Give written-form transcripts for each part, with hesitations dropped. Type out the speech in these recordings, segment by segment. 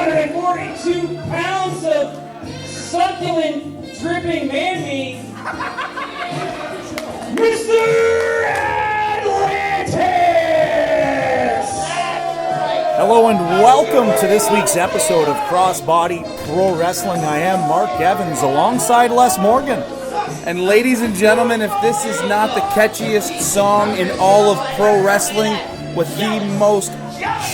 242 pounds of succulent, dripping man meat, Mr. Atlantis! Hello and welcome to this week's episode of Crossbody Pro Wrestling. I am Mark Evans alongside Les Morgan. And ladies and gentlemen, if this is not the catchiest song in all of pro wrestling, with the most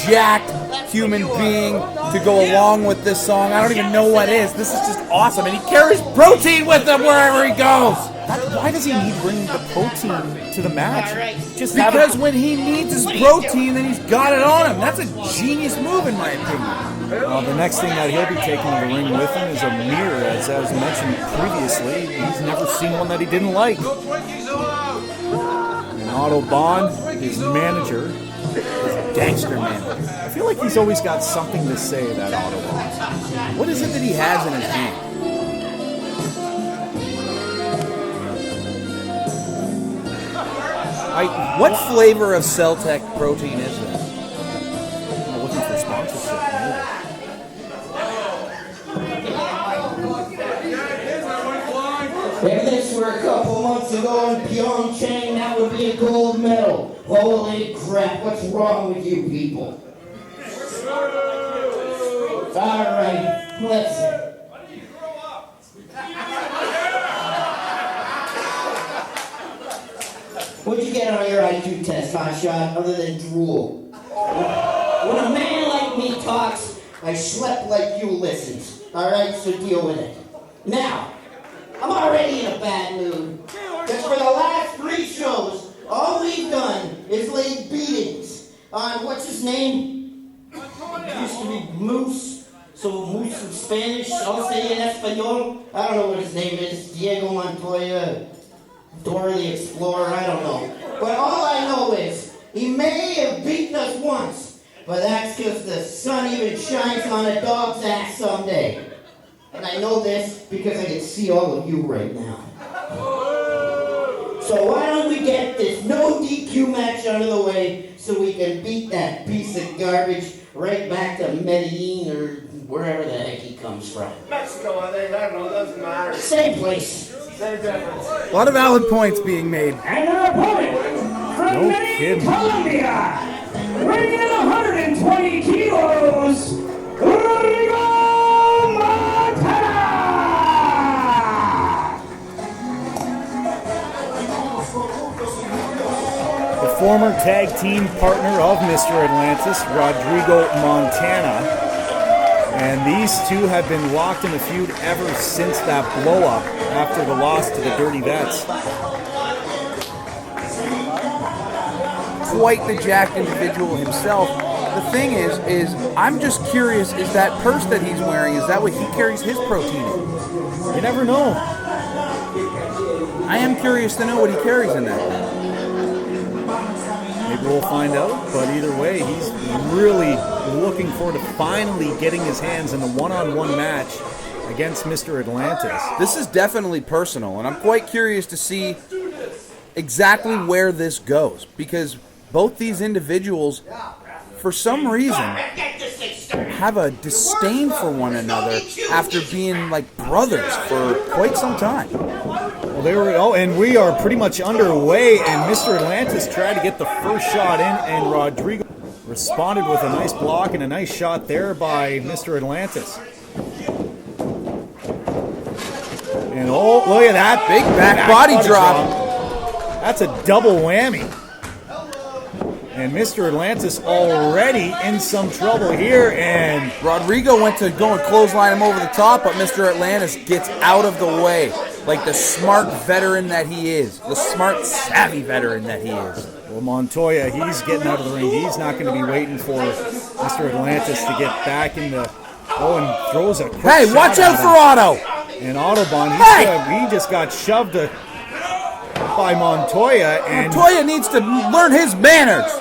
jacked human being to go along with this song, I don't even know what is. This is just awesome, and he carries protein with him wherever he goes. Why does he need to bring the protein to the match? Just because when he needs his protein, then he's got it on him. That's a genius move, in my opinion. The next thing that he'll be taking to the ring with him is a mirror, as mentioned previously. He's never seen one that he didn't like. And Otto Bahn, his manager, is a gangster manager. I feel like he's always got something to say, that Otto Bahn. What is it that he has in his hand? What flavor of Celtec protein is this? I'm looking for sponsorship. If this were a couple months ago in Pyeongchang, that would be a gold medal. Holy crap, what's wrong with you people? Alright, listen. What'd you get on your IQ test, hotshot, other than drool? When a man like me talks, I schlep like you listens. Alright, so deal with it. Now, I'm already in a bad mood. Because for the last 3 shows, all we've done is laid beatings on, what's his name? It used to be Moose. So Moose in Spanish, I'll say in Espanol. I don't know what his name is. Diego Montoya, Dora the Explorer, I don't know. But all I know is, he may have beaten us once, but that's because the sun even shines on a dog's ass someday. And I know this because I can see all of you right now. So why don't we get this no DQ match out of the way so we can beat that piece of garbage right back to Medellin or wherever the heck he comes from. Mexico, I think. I don't know. Doesn't matter. Same place. Same difference. A lot of valid points being made. And their opponent from Medellin, Colombia, weighing in 120 kilos, Rodrigo Montana! The former tag team partner of Mr. Atlantis, Rodrigo Montana. And these two have been locked in a feud ever since that blow-up after the loss to the Dirty Vets. Quite the jacked individual himself. The thing is I'm just curious, is that purse that he's wearing, is that what he carries his protein in? You never know. I am curious to know what he carries in that. Maybe we'll find out, but either way, he's really looking forward to finally getting his hands in the one-on-one match against Mr. Atlantis. This is definitely personal, and I'm quite curious to see exactly where this goes, because both these individuals, for some reason, have a disdain for one another after being like brothers for quite some time. Well, and we are pretty much underway, and Mr. Atlantis tried to get the first shot in, and Rodrigo responded with a nice block and a nice shot there by Mr. Atlantis. And look at that Big back body drop. That's a double whammy. And Mr. Atlantis already in some trouble here, and Rodrigo went to go and clothesline him over the top, but Mr. Atlantis gets out of the way, like the smart veteran that he is, the smart, savvy veteran that he is. Well, Montoya, he's getting out of the ring. He's not going to be waiting for Mr. Atlantis to get back in the... Oh, and throws a quick Hey, shot watch out at for him. Otto! And Otto Bahn, he just got shoved by Montoya. And Montoya needs to learn his manners.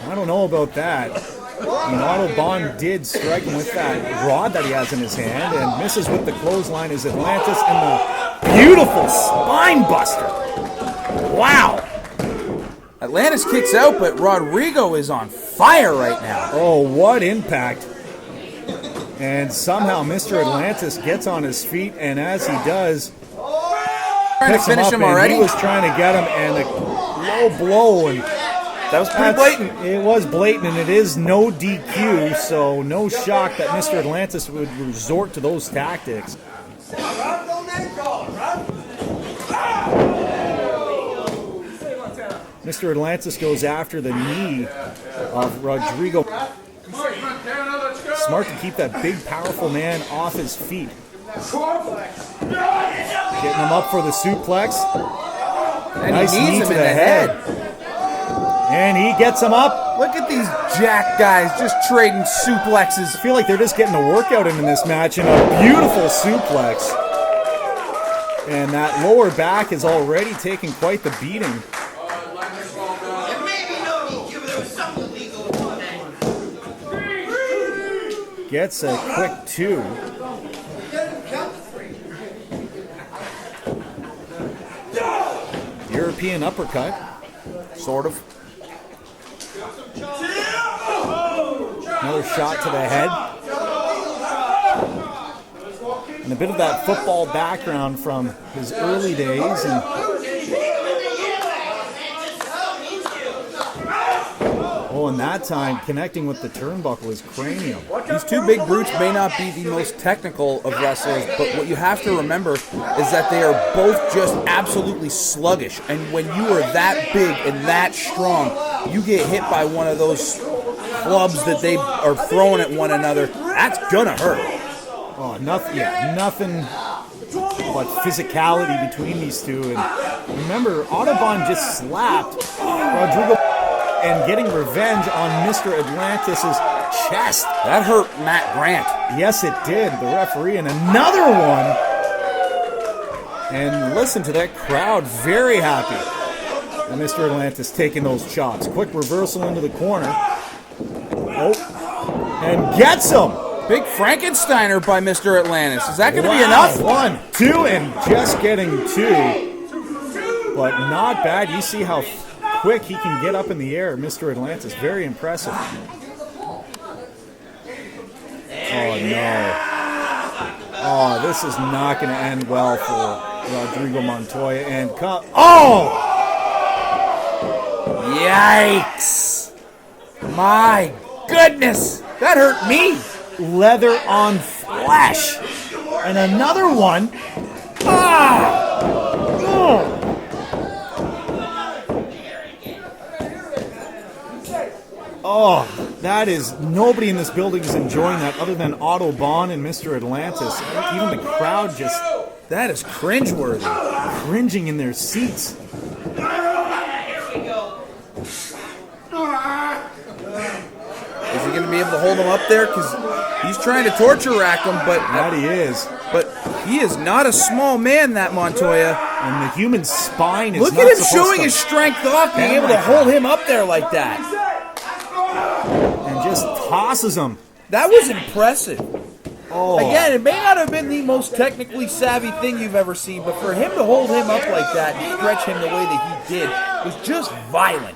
I don't know about that. And Otto Bahn did strike him with that rod that he has in his hand, and misses with the clothesline as Atlantis and the beautiful spine buster. Wow. Atlantis kicks out, but Rodrigo is on fire right now. Oh, what impact. And somehow Mr. Atlantis gets on his feet, and as he does, Trying to picks him finish up, him and already? he was trying to get him, and a low blow, and That was pretty blatant. it was blatant, and it is no DQ, so no shock that Mr. Atlantis would resort to those tactics. Mr. Atlantis goes after the knee of Rodrigo. Smart to keep that big, powerful man off his feet. Getting him up for the suplex. And Nice he knee knees to him in the the head. And he gets him up. Look at these jack guys just trading suplexes. I feel like they're just getting a workout in this match, and a beautiful suplex. And that lower back is already taking quite the beating. There may be no DQ, but there was something illegal about that. Gets a quick 2. European uppercut. Sort of. Another shot to the head. And a bit of that football background from his early days. And and that time connecting with the turnbuckle is cranium. These two big brutes may not be the most technical of wrestlers, but what you have to remember is that they are both just absolutely sluggish. And when you are that big and that strong, you get hit by one of those clubs that they are throwing at one another, that's gonna hurt. Oh, nothing but physicality between these two. And remember, Otto Bahn just slapped Rodrigo and getting revenge on Mr. Atlantis' chest. That hurt Matt Grant. Yes, it did. The referee, and another one. And listen to that crowd, very happy. And Mr. Atlantis taking those chops. Quick reversal into the corner. Oh, and gets him. Big Frankensteiner by Mr. Atlantis. Is that going to be Wow. enough? 1, 2, and just getting 2. But not bad. You see how quick he can get up in the air, Mr. Atlantis. Very impressive. Oh, no. Oh, this is not going to end well for Rodrigo Montoya. And oh! Yikes. My goodness. That hurt me. Leather on flesh. And another one. Ah! Oh! Oh, that is, nobody in this building is enjoying that other than Otto Bahn and Mr. Atlantis. Even the crowd just, That is cringeworthy. cringing in their seats. Is he going to be able to hold him up there? Because he's trying to torture rack him, but That he is. he is not a small man, that Montoya. And the human spine is Look not at him supposed showing to, his strength off, being able to hold him up there like that. and just tosses him. That was impressive. Oh, Again, it may not have been the most technically savvy thing you've ever seen, but for him to hold him up like that and stretch him the way that he did was just violent.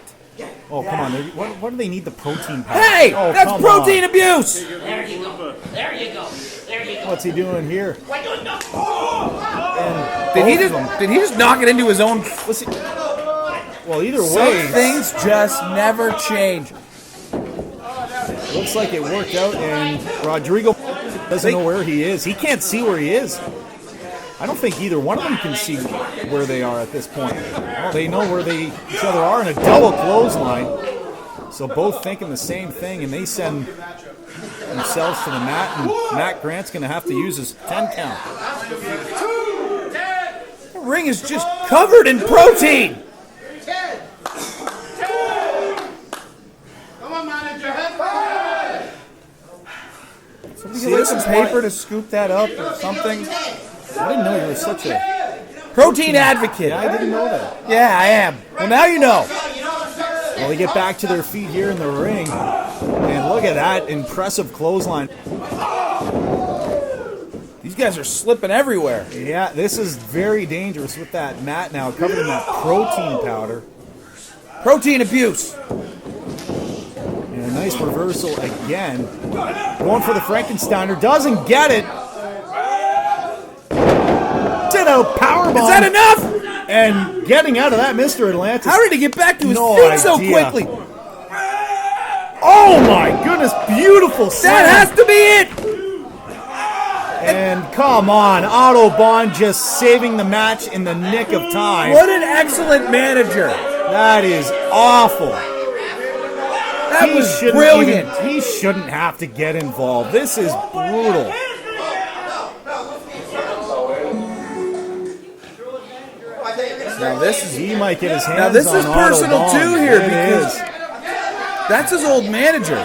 oh, come on. What do they need the protein powder? Hey, Oh, that's come protein on. abuse. There you go. There you go. There you go. What's he doing here? Why do it not? And Did he just knock it into his own? well, either Some way, things just never change. looks like it worked out, and Rodrigo doesn't know where he is. He can't see where he is. I don't think either one of them can see where they are at this point. Well, they know where each other are in a double clothesline. So both thinking the same thing, and they send themselves to the mat, and Matt Grant's going to have to use his 10 count. The ring is just covered in protein. Come on, manager, head five. Somebody get some paper to scoop that up or something. I didn't know you were such a Protein advocate. I didn't know that. Yeah, I am. Well, now you know. Well, they get back to their feet here in the ring, and look at that impressive clothesline. These guys are slipping everywhere. Yeah, this is very dangerous with that mat now covered in that protein powder. Protein abuse. And a nice reversal again. Going for the Frankensteiner, doesn't get it. Ditto powerbomb. Is that enough? And getting out of that, Mr. Atlantis. How did he get back to his No feet so idea. quickly? Oh my goodness, beautiful slam. That has to be it. And come on, Otto Bahn just saving the match in the nick of time. What an excellent manager. That is awful. That was brilliant. He shouldn't have to get involved. This is brutal. Now this is He might get his hands Now this on is Otto personal Bahn. too here It because is. that's his old manager.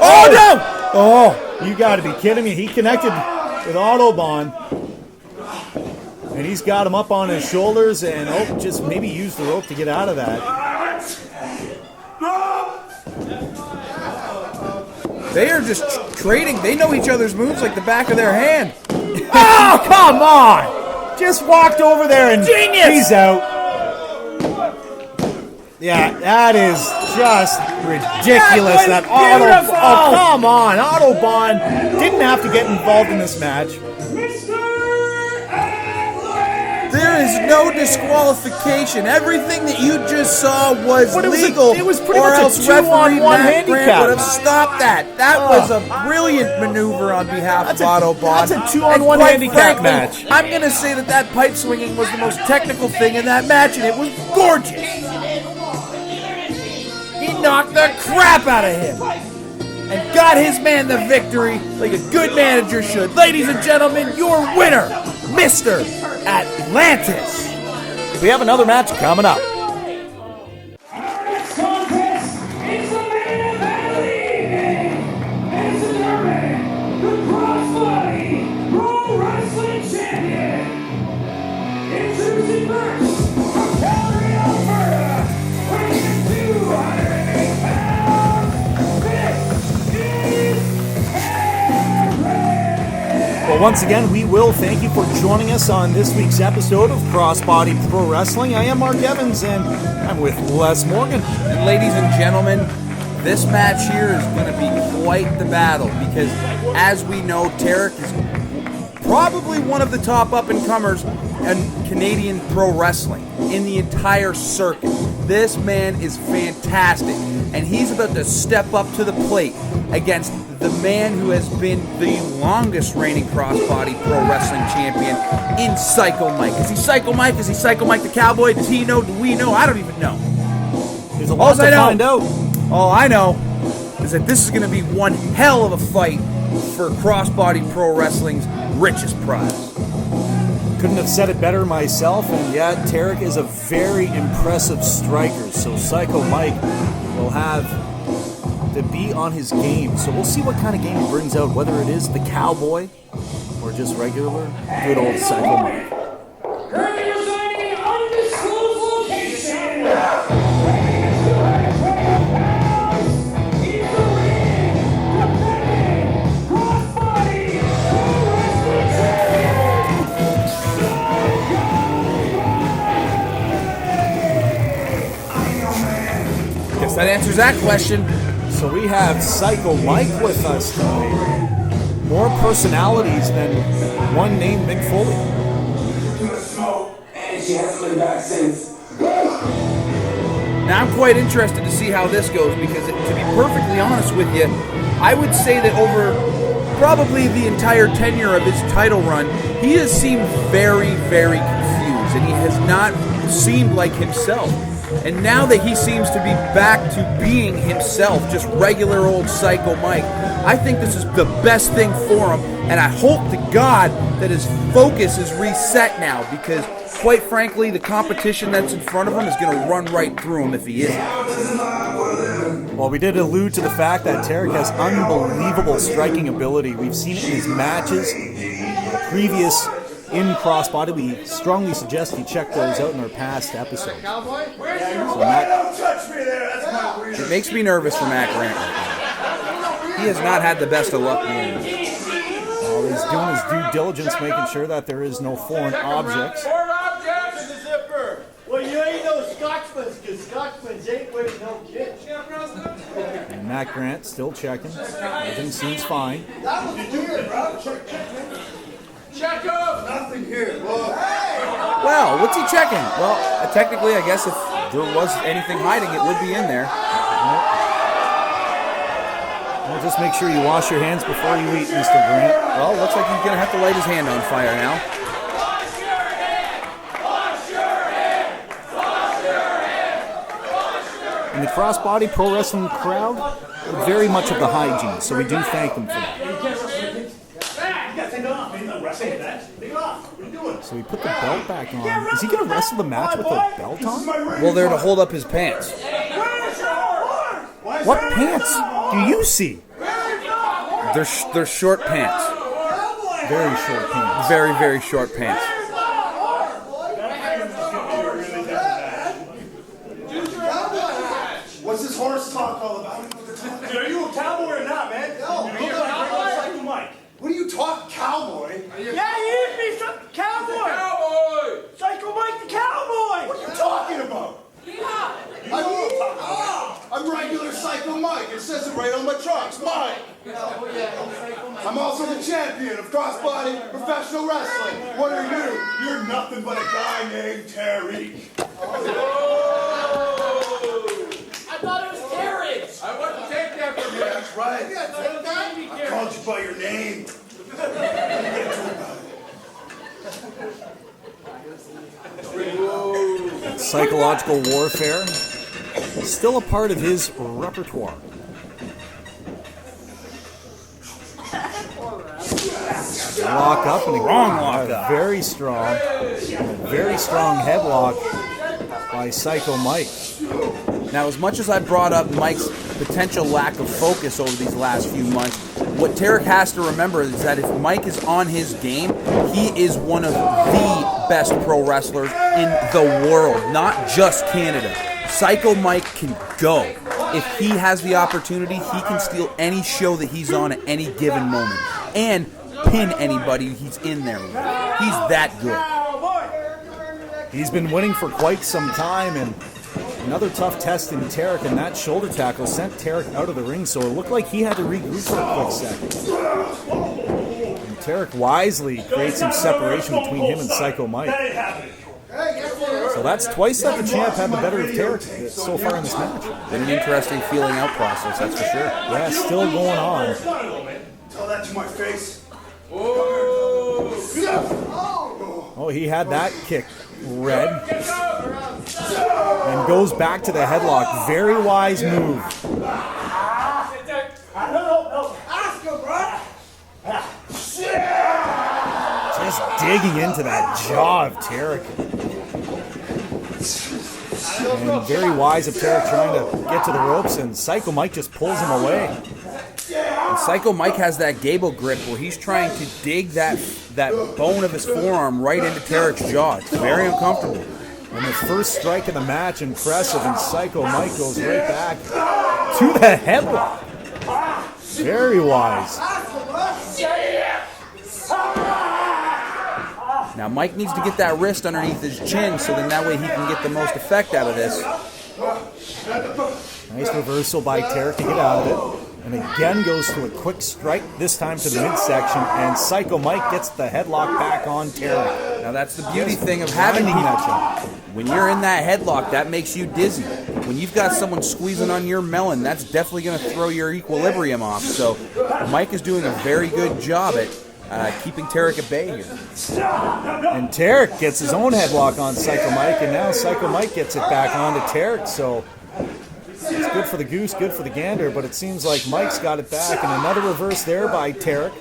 Oh no! Oh, you got to be kidding me. He connected with Otto Bahn. And he's got him up on his shoulders and just maybe use the rope to get out of that. They are just trading. They know each other's moves like the back of their hand. Oh, come on! Just walked over there and Genius! he's out. Yeah, that is just ridiculous. That was Otto. beautiful! Oh, come on! Otto Bahn didn't have to get involved in this match. There is no disqualification. Everything that you just saw was But it was legal, it was pretty or much a else referee 2-on-1 Matt Grant handicap. would have stopped that. That was a brilliant maneuver on behalf of Otto Bahn. That's a 2-on-1 And quite handicap frankly, match. I'm going to say that pipe swinging was the most technical thing in that match, and it was gorgeous. He knocked the crap out of him and got his man the victory like a good manager should. Ladies and gentlemen, your winner, Mr. Atlantis. We have another match coming up. Our next contest is the main event of the evening. Ladies and gentlemen, the Crossbody Pro Wrestling Champion. Introducing first, from Calgary, Alberta, weighing 208 pounds, this is Tarik. Well, once again, we will thank you for joining us on this week's episode of Crossbody Pro Wrestling. I am Mark Evans, and I'm with Les Morgan. And ladies and gentlemen, this match here is going to be quite the battle because, as we know, Tarik is probably one of the top up-and-comers in Canadian pro wrestling in the entire circuit. This man is fantastic, and he's about to step up to the plate against the man who has been the longest reigning crossbody pro wrestling champion in Psycho Mike. Is he Psycho Mike? Is he Psycho Mike the Cowboy? Does he know? Do we know? I don't even know. There's a lot to find out. All I know is that this is going to be one hell of a fight for crossbody pro wrestling's richest prize. Couldn't have said it better myself, and yet Tarik is a very impressive striker, so Psycho Mike will have to be on his game. So we'll see what kind of game he brings out, whether it is the Cowboy or just regular good old Psycho Mike. Currently residing in undisclosed location. He's the reigning, defending, crossbody pro wrestling champion. Guess that answers that question. So we have Psycho Mike with us tonight. More personalities than one named Mick Foley. And she hasn't been back since. Now I'm quite interested to see how this goes because, to be perfectly honest with you, I would say that over probably the entire tenure of his title run, he has seemed very, very confused, and he has not seemed like himself. And now that he seems to be back to being himself, just regular old Psycho Mike, I think this is the best thing for him, and I hope to God that his focus is reset now, because quite frankly, the competition that's in front of him is going to run right through him if he isn't. Well, we did allude to the fact that Tarik has unbelievable striking ability. We've seen it in his matches, previous in crossbody. We strongly suggest you check those out in our past episodes. So Matt, It makes me nervous for Matt Grant right now. He has not had the best of luck doing this. well, he's doing his due diligence, making sure that there is no foreign objects. Foreign objects in the zipper. Well, you ain't no Scotsman's, because Scotsman's ain't And Matt Grant still checking. Everything seems fine. Check up! Nothing here. Well, what's he checking? Well, technically, I guess if there was anything hiding, it would be in there. Well, just make sure you wash your hands before you eat, Mr. Grant. Well, looks like he's going to have to light his hand on fire now. And the crossbody pro wrestling crowd, very much of the hygiene, so we do thank them for that. So we put the belt back on. Is he going to wrestle the match with a belt on? Well, they're to hold up his pants. What pants do you see? They're short pants. Very short pants. Very, very short pants. What's this horse talk all about? Dude, are you a cowboy or not, man? No. You look like Psycho Mike. What are you talking, cowboy? Yeah, he is me, cowboy! Cowboy! Psycho Mike the cowboy! What are you talking about? I'm regular Psycho Mike. It says it right on my trunks. Mike. I'm also the champion of crossbody professional wrestling. What are you? You're nothing but a guy named Tarik. I thought it was Tarik! I wouldn't take that from you. That's right. I called you by your name. Psychological warfare, still a part of his repertoire. Lock up and Wrong lock up. very strong headlock by Psycho Mike. Now, as much as I brought up Mike's potential lack of focus over these last few months, what Tarik has to remember is that if Mike is on his game, he is one of the best pro wrestlers in the world, not just Canada. Psycho Mike can go. If he has the opportunity, he can steal any show that he's on at any given moment and pin anybody he's in there with. He's that good. He's been winning for quite some time, and another tough test in Tarik, and that shoulder tackle sent Tarik out of the ring, so it looked like he had to regroup for a quick second. And Tarik wisely creates some separation between him and Psycho Mike. So that's twice that the champ had the better of Tarik so far in this match. Been an interesting feeling out process, that's for sure. Yeah, still going on. Tell that to my face. Oh, he had that kick red. And goes back to the headlock. Very wise move. Just digging into that jaw of Tarik. And very wise of Tarik trying to get to the ropes, and Psycho Mike just pulls him away. And Psycho Mike has that gable grip where he's trying to dig that bone of his forearm right into Tarik's jaw. It's very uncomfortable. And the first strike of the match, impressive, and Psycho Mike goes right back to the headlock. Very wise. Now Mike needs to get that wrist underneath his chin so then that way he can get the most effect out of this. Nice reversal by Tarik to get out of it. And again goes to a quick strike, this time to the midsection, and Psycho Mike gets the headlock back on Tarik. Now that's the beauty thing of having that. when you're in that headlock, that makes you dizzy. When you've got someone squeezing on your melon, that's definitely going to throw your equilibrium off. So Mike is doing a very good job at keeping Tarik at bay here. And Tarik gets his own headlock on Psycho Mike, and now Psycho Mike gets it back onto Tarik. So it's good for the goose, good for the gander, but it seems like Mike's got it back. And another reverse there by Tarik.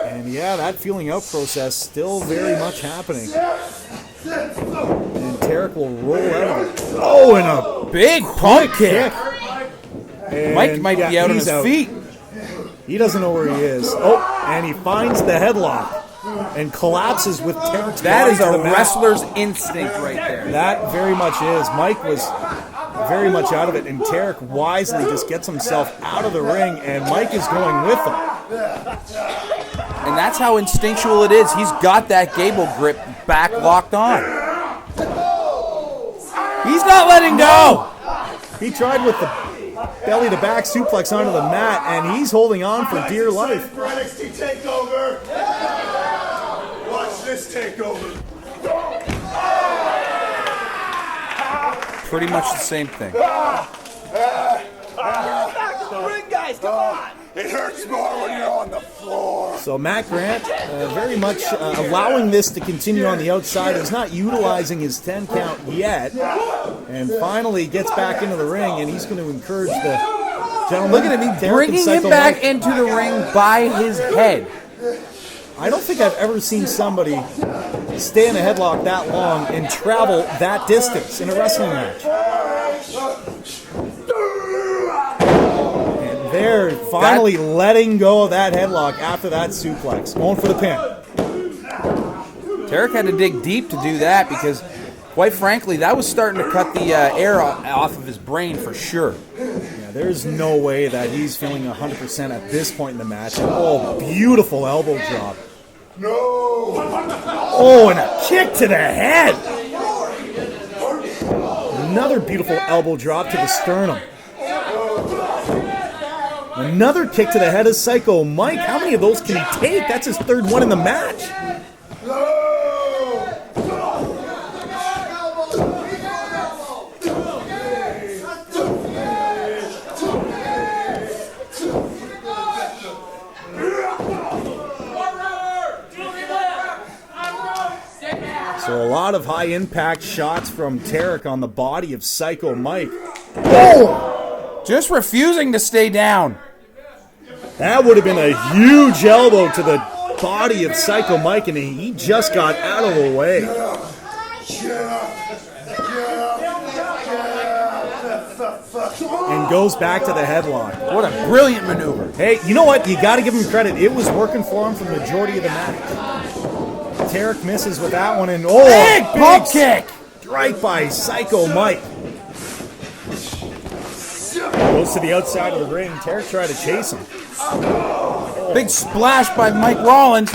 And yeah, that feeling out process still very much happening. And Tarik will roll out of it. Oh, and a Big pump kick. And Mike might be out on he's his feet. He doesn't know where he is. Oh, and he finds the headlock and collapses with Tarik's That body is to a the mat. wrestler's instinct right there. That very much is. Mike was very much out of it, and Tarik wisely just gets himself out of the ring, and Mike is going with him. And that's how instinctual it is. He's got that gable grip back locked on. He's not letting go. He tried with the belly-to-back suplex onto the mat, and he's holding on for dear life. For NXT TakeOver. Watch this takeover. Pretty much the same thing. Back to the ring, guys. Come on. It hurts more when you're on the floor. So Matt Grant very much allowing this to continue on the outside. He's not utilizing his 10 count yet. And finally gets back into the ring, and he's going to encourage the gentleman. Look at him, he's bringing him back into the ring by his head. I don't think I've ever seen somebody stay in a headlock that long and travel that distance in a wrestling match. And they're finally letting go of that headlock after that suplex. Going for the pin. Tarik had to dig deep to do that because, quite frankly, that was starting to cut the air off of his brain for sure. Yeah, there's no way that he's feeling 100% at this point in the match. Oh, beautiful elbow drop. No. Oh, and a kick to the head. Another beautiful elbow drop to the sternum. Another kick to the head of Psycho Mike. How many of those can he take? That's his third one in the match. So a lot of high-impact shots from Tarik on the body of Psycho Mike. Oh! Just refusing to stay down. That would have been a huge elbow to the body of Psycho Mike, and he just got out of the way. And goes back to the headlock. What a brilliant maneuver. Hey, you know what? You got to give him credit. It was working for him for the majority of the match. Tarik misses with that one, and big pump kick right by Psycho Mike. Goes to the outside of the ring. Tarik tried to chase him. Big splash by Mike Rollins.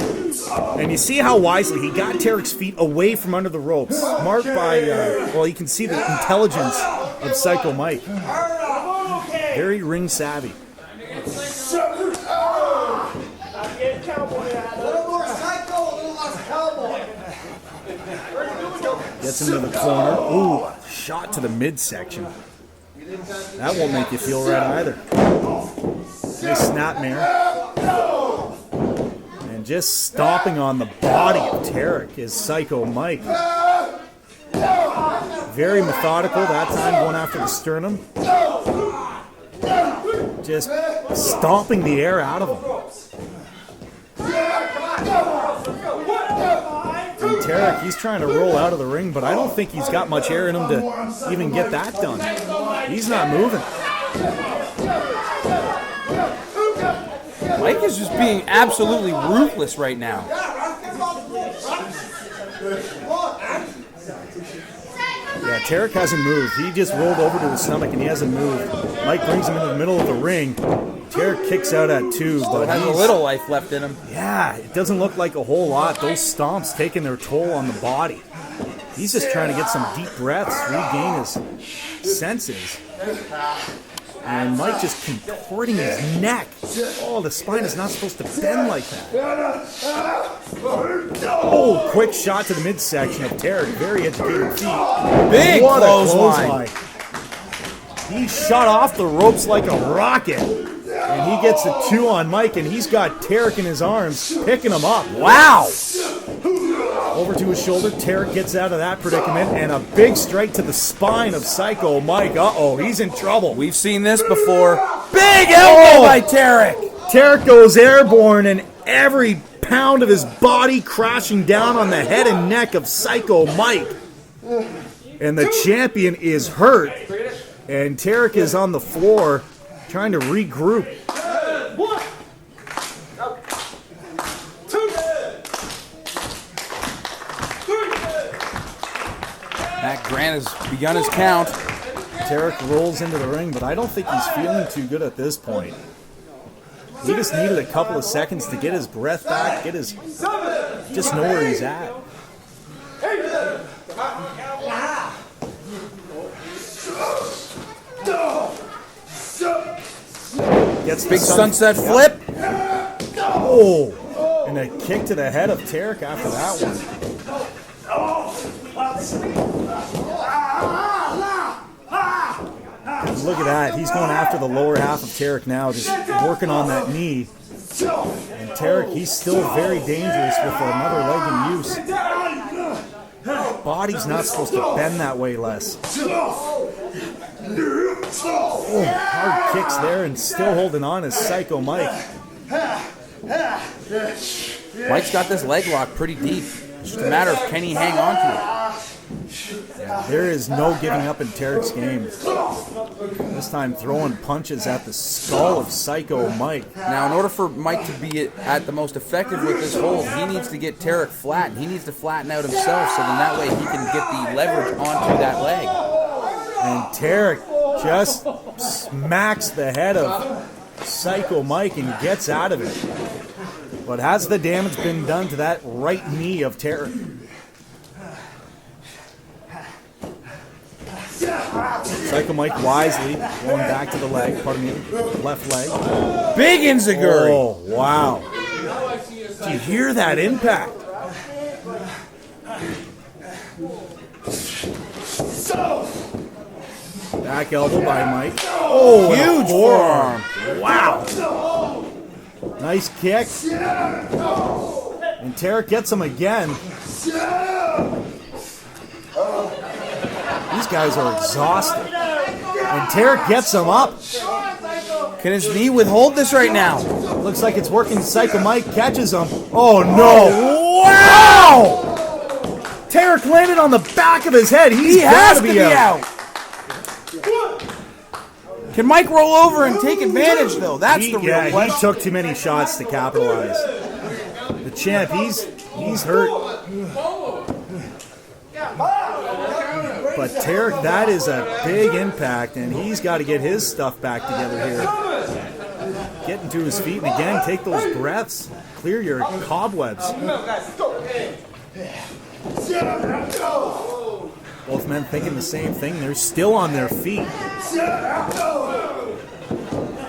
And you see how wisely he got Tarik's feet away from under the ropes. Marked by, well, you can see the intelligence of Psycho Mike. Very ring savvy. Gets him to the corner. Ooh, shot to the midsection. That won't make you feel right either. Nice snapmare. And just stomping on the body of Tarik is Psycho Mike. Very methodical, that time going after the sternum. Just stomping the air out of him. And Tarik, he's trying to roll out of the ring, but I don't think he's got much air in him to even get that done. He's not moving. Mike is just being absolutely ruthless right now. Yeah, Tarik hasn't moved. He just rolled over to his stomach and he hasn't moved. Mike brings him into the middle of the ring. Tarik kicks out at 2, but Has a little life left in him. yeah, it doesn't look like a whole lot. Those stomps taking their toll on the body. He's just trying to get some deep breaths, regain his senses. And Mike just contorting his neck. Oh, the spine is not supposed to bend like that. Oh, quick shot to the midsection of Tarik. Very educated feet. Big What a clothesline. He shot off the ropes like a rocket. And he gets a 2 on Mike, and he's got Tarik in his arms, picking him up. Wow! Over to his shoulder, Tarik gets out of that predicament, and a big strike to the spine of Psycho Mike. Uh-oh, he's in trouble. We've seen this before. Big elbow by Tarik! Tarik goes airborne, and every pound of his body crashing down on the head and neck of Psycho Mike. And the champion is hurt, and Tarik is on the floor trying to regroup. Matt Grant has begun his count. Tarik rolls into the ring, but I don't think he's feeling too good at this point. He just needed a couple of seconds to get his breath back, just know where he's at. Gets the Big sunset flip. Oh, and a kick to the head of Tarik after that one. Look at that. He's going after the lower half of Tarik now, just working on that knee. And Tarik, he's still very dangerous with another leg in use. Body's not supposed to bend that way, Les. Oh, hard kicks there and still holding on is Psycho Mike. Mike's got this leg lock pretty deep. It's just a matter of can he hang on to it. Yeah, there is no giving up in Tarik's game. This time throwing punches at the skull of Psycho Mike. Now, in order for Mike to be at the most effective with this hold, he needs to get Tarik flat. He needs to flatten out himself so then that way he can get the leverage onto that leg. And Tarik just smacks the head of Psycho Mike and gets out of it. But has the damage been done to that right knee of Tarik? Psycho Mike wisely going back to the leg, pardon me, left leg. Big enziguri. Oh, wow. Did you hear that impact? Back elbow by Mike. Oh, Huge forearm. Wow. Nice kick. And Tarik gets him again. These guys are exhausted. And Tarik gets him up. Can his knee withhold this right now? Looks like it's working. Psycho Mike catches him. Oh, no. Wow! Tarik landed on the back of his head. He has to be out. Can Mike roll over and take advantage, though? That's the real question. He took too many shots to capitalize. The champ, he's hurt. But Tarik, that is a big impact, and he's got to get his stuff back together here. Getting to his feet, and again, take those breaths. Clear your cobwebs. Both men thinking the same thing. They're still on their feet.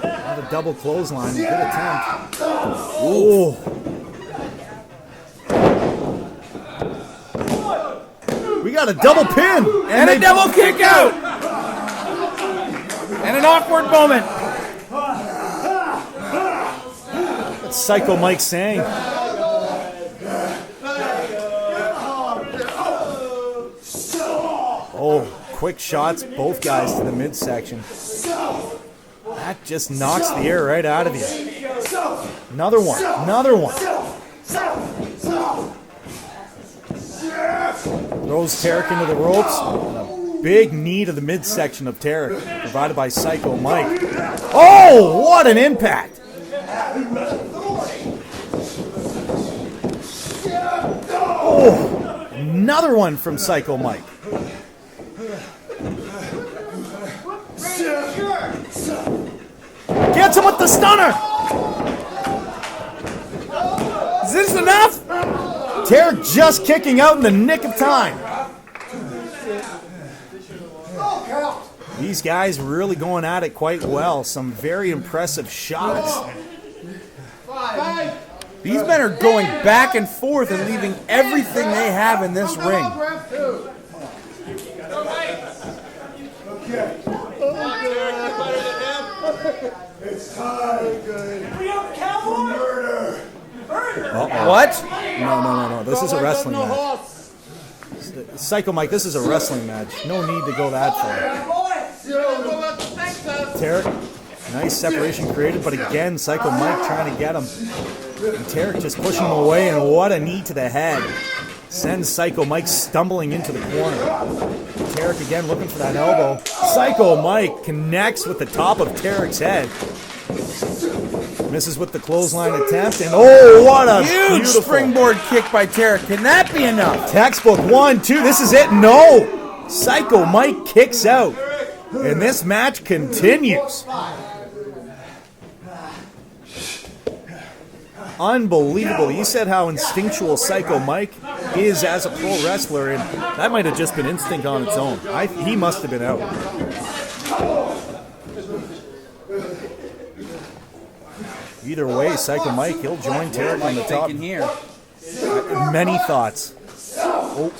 Not a double clothesline. Good attempt. Ooh. We got a double pin. And a double kick out. And an awkward moment. What's Psycho Mike saying? Oh, quick shots, both guys to the midsection. That just knocks the air right out of you. Another one, another one. Throws Tarik into the ropes. Big knee to the midsection of Tarik, provided by Psycho Mike. Oh, what an impact! Oh, another one from Psycho Mike. Gets him with the stunner! Is this enough? Tarik just kicking out in the nick of time. These guys really going at it quite well. Some very impressive shots. These men are going back and forth and leaving everything they have in this ring. It's time for murder. What? No. This is a wrestling match. Psycho Mike, this is a wrestling match. No need to go that far. Tarik, nice separation created, but again, Psycho Mike trying to get him. And Tarik just pushing him away, and what a knee to the head. Sends Psycho Mike stumbling into the corner. Tarik again looking for that elbow. Psycho Mike connects with the top of Tarik's head. Misses with the clothesline attempt, and oh, what a huge beautiful springboard kick by Tarik. Can that be enough? Textbook 1, 2, this is it. No! Psycho Mike kicks out, and this match continues. Unbelievable. You said how instinctual Psycho Mike is as a pro wrestler, and that might have just been instinct on its own. He must have been out. Either way, Psycho Mike, he'll join Tarik on the top. Thinking here. Many thoughts. Oh.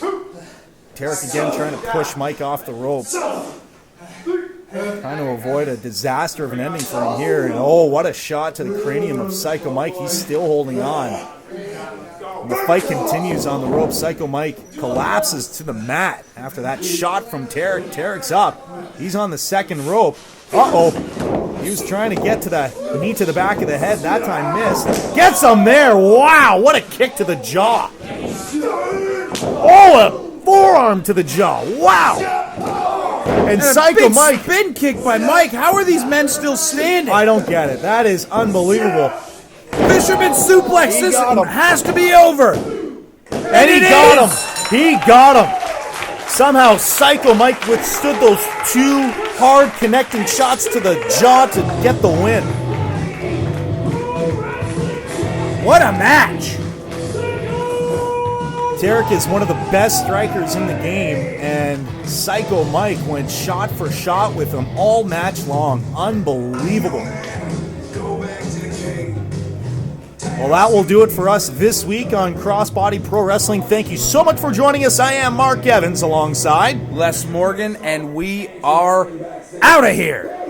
Tarik again trying to push Mike off the rope. Trying to avoid a disaster of an ending for him here. And oh, what a shot to the cranium of Psycho Mike. He's still holding on. And the fight continues on the rope. Psycho Mike collapses to the mat after that shot from Tarik. Tarik's up. He's on the second rope. Uh-oh. He was trying to get to the knee to the back of the head. That time missed. Gets him there. Wow, what a kick to the jaw. Oh, a forearm to the jaw. Wow. And Psycho Mike. Spin kick by Mike. How are these men still standing? I don't get it. That is unbelievable. Fisherman suplex. This got him. has to be over. And he got him. He got him. Somehow Psycho Mike withstood those two hard connecting shots to the jaw to get the win. What a match. Tarik is one of the best strikers in the game, and Psycho Mike went shot for shot with him all match long. Unbelievable. Well, that will do it for us this week on Crossbody Pro Wrestling. Thank you so much for joining us. I am Mark Evans alongside Les Morgan, and we are out of here.